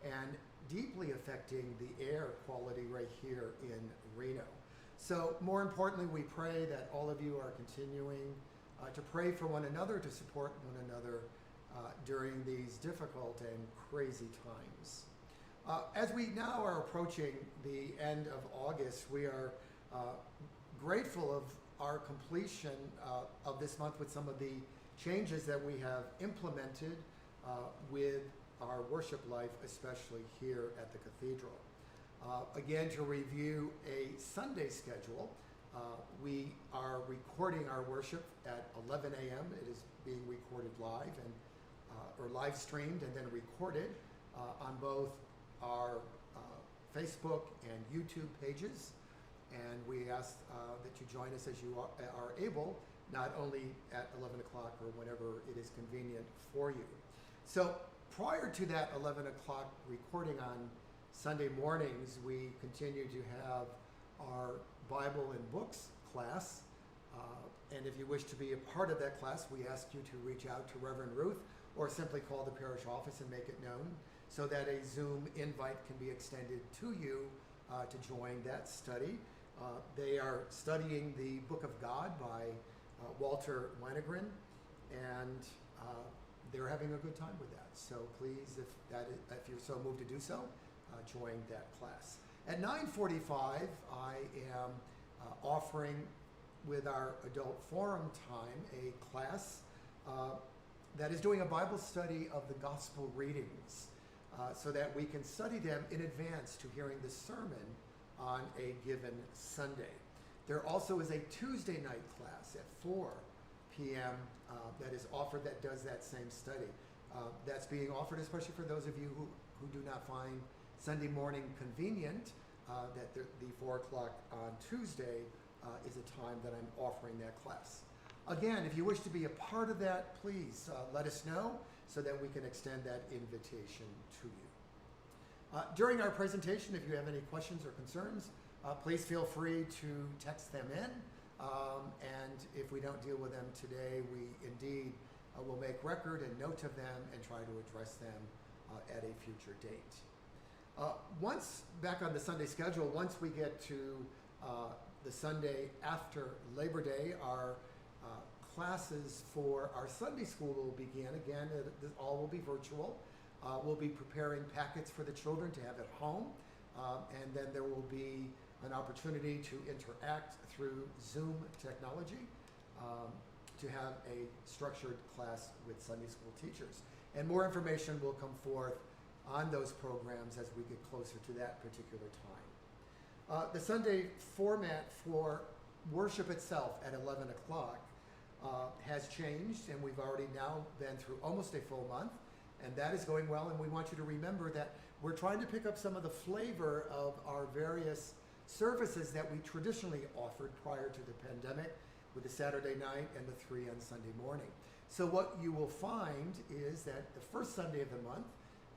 and deeply affecting the air quality right here in Reno. So more importantly, we pray that all of you are continuing to pray for one another, to support one another during these difficult and crazy times. As we now are approaching the end of August, we are grateful of our completion of this month with some of the changes that we have implemented with our worship life, especially here at the Cathedral. Again, to review a Sunday schedule, we are recording our worship at 11 a.m. It is being recorded live or live streamed and then recorded on both our Facebook and YouTube pages. And we ask that you join us as you are able, not only at 11 o'clock or whenever it is convenient for you. So prior to that 11 o'clock recording on Sunday mornings, we continue to have our Bible and books class. And if you wish to be a part of that class, we ask you to reach out to Reverend Ruth or simply call the parish office and make it known so that a Zoom invite can be extended to you to join that study. They are studying the Book of God by Walter Wanegren, and they're having a good time with that. So please, if you're so moved to do so, join that class. At 9:45, I am offering with our adult forum time a class that is doing a Bible study of the gospel readings so that we can study them in advance to hearing the sermon on a given Sunday. There also is a Tuesday night class at 4 p.m. That is offered that does that same study. That's being offered especially for those of you who do not find Sunday morning convenient, that the 4 o'clock on Tuesday is a time that I'm offering that class. Again, if you wish to be a part of that, please let us know so that we can extend that invitation to you. During our presentation, if you have any questions or concerns, please feel free to text them in. And if we don't deal with them today, we indeed will make record and note of them and try to address them at a future date. Once back on the Sunday schedule, once we get to the Sunday after Labor Day, our classes for our Sunday school will begin. Again, all will be virtual. We'll be preparing packets for the children to have at home, and then there will be an opportunity to interact through Zoom technology to have a structured class with Sunday school teachers. And more information will come forth on those programs as we get closer to that particular time. The Sunday format for worship itself at 11 o'clock has changed, and we've already now been through almost a full month, and that is going well. And we want you to remember that we're trying to pick up some of the flavor of our various services that we traditionally offered prior to the pandemic, with the Saturday night and the 3 on Sunday morning. So what you will find is that the first Sunday of the month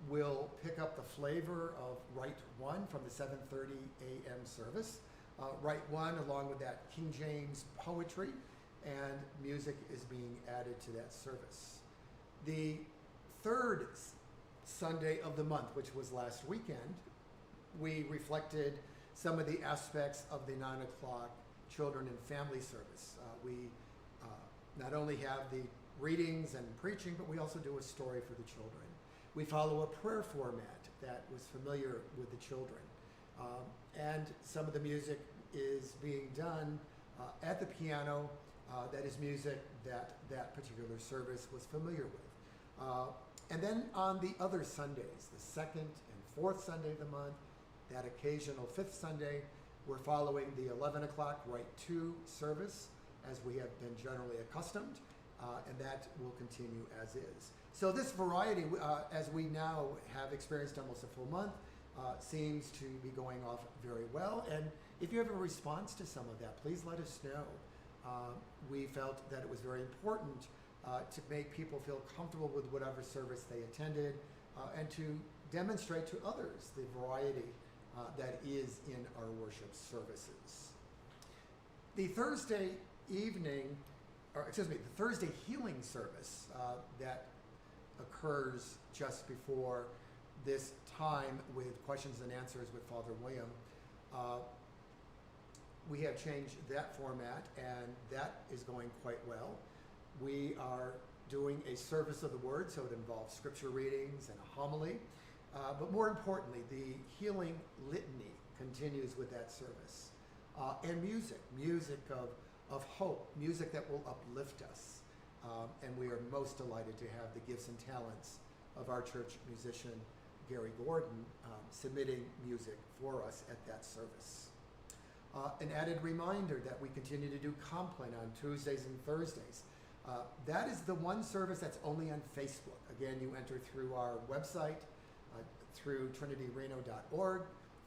will pick up the flavor of Rite 1 from the 7:30 a.m. service. Rite 1, along with that King James poetry, and music is being added to that service. The third Sunday of the month, which was last weekend, we reflected some of the aspects of the 9 o'clock children and family service. We not only have the readings and preaching, but we also do a story for the children. We follow a prayer format that was familiar with the children. And some of the music is being done at the piano. That is music that particular service was familiar with. And then on the other Sundays, the second and fourth Sunday of the month, that occasional fifth Sunday, we're following the 11 o'clock Rite 2 service as we have been generally accustomed, and that will continue as is. So this variety, as we now have experienced almost a full month, seems to be going off very well. And if you have a response to some of that, please let us know. We felt that it was very important to make people feel comfortable with whatever service they attended, and to demonstrate to others the variety that is in our worship services. The Thursday healing service that occurs just before this time with questions and answers with Father William. We have changed that format, and that is going quite well. We are doing a service of the word, so it involves scripture readings and a homily. But more importantly, the healing litany continues with that service. And music of hope, music that will uplift us. And we are most delighted to have the gifts and talents of our church musician, Gary Gordon, submitting music for us at that service. An added reminder that we continue to do Compline on Tuesdays and Thursdays. That is the one service that's only on Facebook. Again, you enter through our website, through trinityreno.org,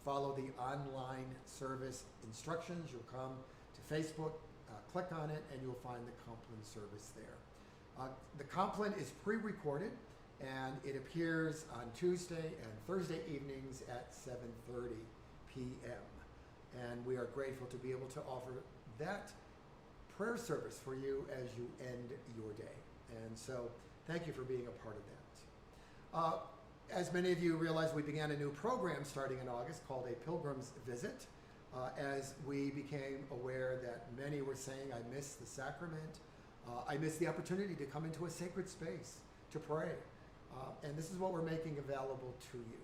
follow the online service instructions. You'll come to Facebook, click on it, and you'll find the Compline service there. The Compline is pre-recorded, and it appears on Tuesday and Thursday evenings at 7:30 p.m. And we are grateful to be able to offer that prayer service for you as you end your day. And so thank you for being a part of that. As many of you realize, we began a new program starting in August called A Pilgrim's Visit, as we became aware that many were saying, I miss the sacrament, I miss the opportunity to come into a sacred space to pray. And this is what we're making available to you.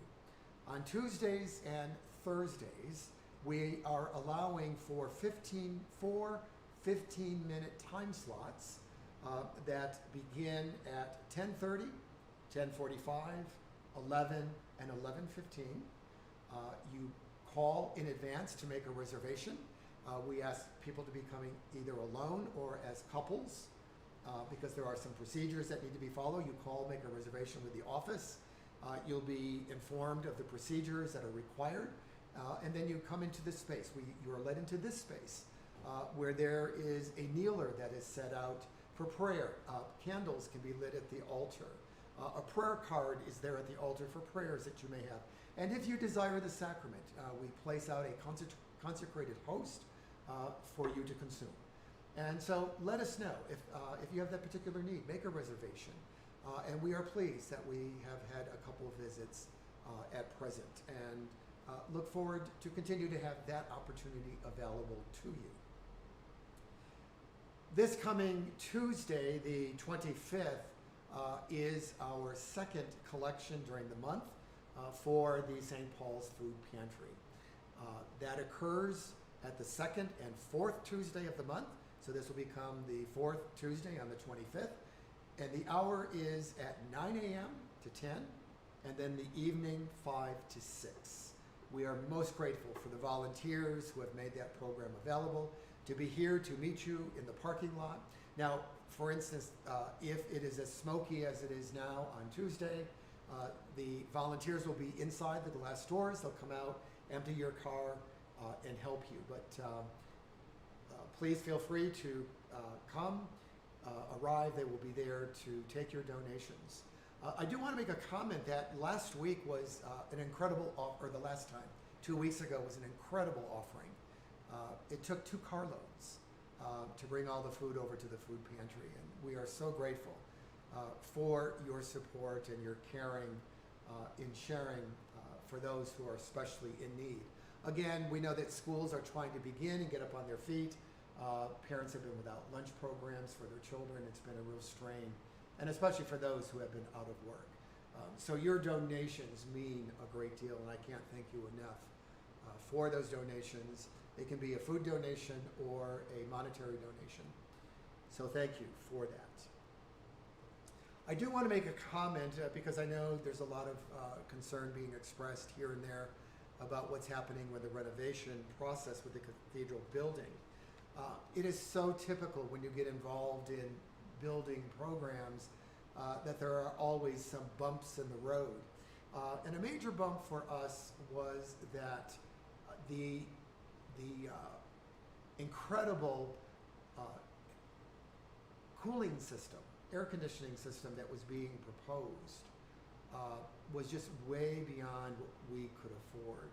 On Tuesdays and Thursdays, we are allowing for 15-minute time slots that begin at 10:30, 10:45, 11, and 11:15. You call in advance to make a reservation. We ask people to be coming either alone or as couples because there are some procedures that need to be followed. You call, make a reservation with the office. You'll be informed of the procedures that are required. And then you come into this space. You are led into this space where there is a kneeler that is set out for prayer. Candles can be lit at the altar. A prayer card is there at the altar for prayers that you may have. And if you desire the sacrament, we place out a consecrated host for you to consume. And so let us know if you have that particular need. Make a reservation. And we are pleased that we have had a couple of visits at present, and look forward to continue to have that opportunity available to you. This coming Tuesday, the 25th, is our second collection during the month for the St. Paul's Food Pantry. That occurs at the second and fourth Tuesday of the month, so this will become the fourth Tuesday on the 25th, and the hour is at 9 a.m. to 10, and then the evening 5 to 6. We are most grateful for the volunteers who have made that program available to be here to meet you in the parking lot. Now, for instance, if it is as smoky as it is now on Tuesday, the volunteers will be inside the glass doors. They'll come out, empty your car, and help you. But please feel free to come, arrive. They will be there to take your donations. I do want to make a comment that last week was an incredible, or the last time, 2 weeks ago, was an incredible offering. It took 2 carloads to bring all the food over to the food pantry, and we are so grateful for your support and your caring in sharing for those who are especially in need. Again, we know that schools are trying to begin and get up on their feet. Parents have been without lunch programs for their children. It's been a real strain, and especially for those who have been out of work. So your donations mean a great deal, and I can't thank you enough for those donations. It can be a food donation or a monetary donation. So thank you for that. I do want to make a comment because I know there's a lot of concern being expressed here and there about what's happening with the renovation process with the cathedral building. It is so typical when you get involved in building programs that there are always some bumps in the road. And a major bump for us was that the incredible cooling system, air conditioning system that was being proposed was just way beyond what we could afford.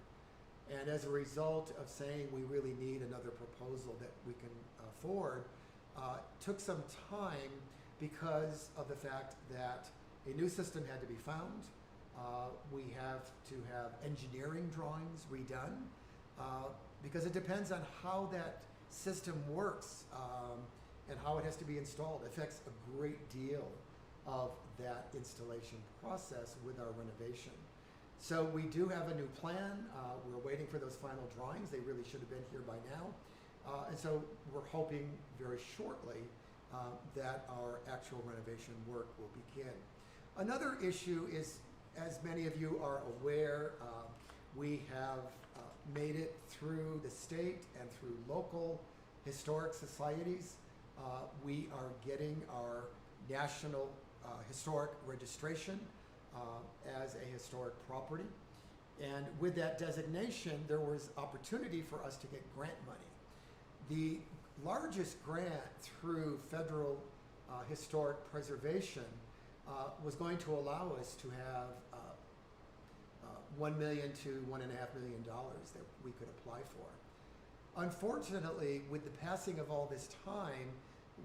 And as a result of saying we really need another proposal that we can afford, took some time because of the fact that a new system had to be found, We have to have engineering drawings redone because it depends on how that system works and how it has to be installed. It affects a great deal of that installation process with our renovation. So we do have a new plan. We're waiting for those final drawings. They really should have been here by now. And so we're hoping very shortly that our actual renovation work will begin. Another issue is, as many of you are aware, we have made it through the state and through local historic societies. We are getting our national historic registration as a historic property. And with that designation, there was opportunity for us to get grant money. The largest grant through federal historic preservation was going to allow us to have $1 million to $1.5 million that we could apply for. Unfortunately, with the passing of all this time,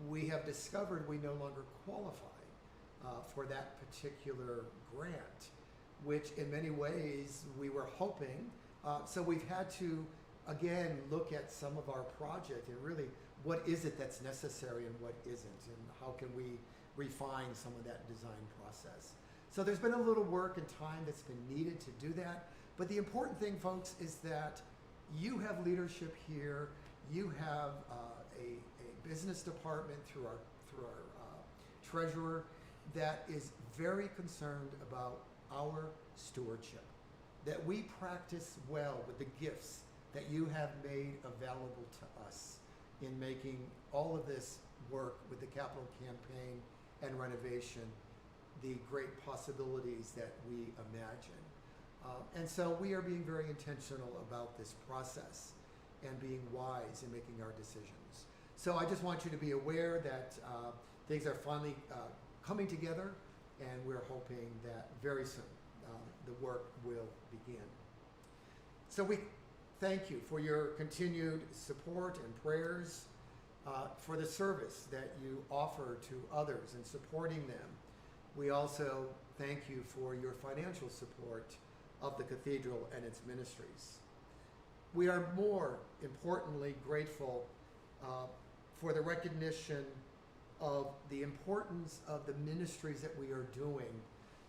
we have discovered we no longer qualify for that particular grant, which in many ways we were hoping. So we've had to, again, look at some of our project and really what is it that's necessary and what isn't, and how can we refine some of that design process. So there's been a little work and time that's been needed to do that. But the important thing, folks, is that you have leadership here. You have a business department through our treasurer that is very concerned about our stewardship, that we practice well with the gifts that you have made available to us in making all of this work with the capital campaign and renovation the great possibilities that we imagine. And so we are being very intentional about this process and being wise in making our decisions. So I just want you to be aware that things are finally coming together, and we're hoping that very soon the work will begin. So we thank you for your continued support and prayers, for the service that you offer to others and supporting them. We also thank you for your financial support of the Cathedral and its ministries. We are more importantly grateful for the recognition of the importance of the ministries that we are doing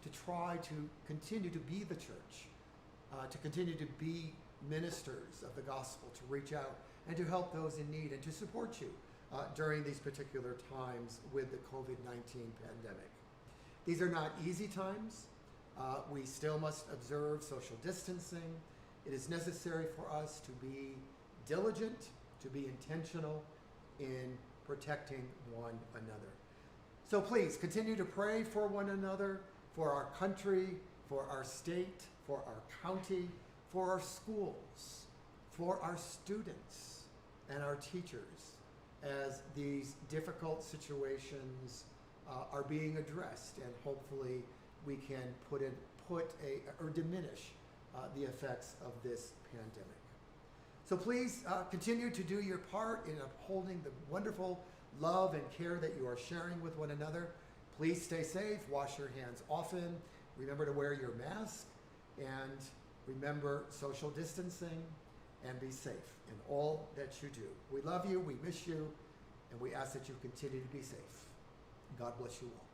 to try to continue to be the church, to continue to be ministers of the gospel, to reach out and to help those in need and to support you during these particular times with the COVID-19 pandemic. These are not easy times. We still must observe social distancing. It is necessary for us to be diligent, to be intentional in protecting one another. So please continue to pray for one another, for our country, for our state, for our county, for our schools, for our students and our teachers as these difficult situations are being addressed, and hopefully we can diminish the effects of this pandemic. So please continue to do your part in upholding the wonderful love and care that you are sharing with one another. Please stay safe, wash your hands often, remember to wear your mask, and remember social distancing, and be safe in all that you do. We love you, we miss you, and we ask that you continue to be safe. God bless you all.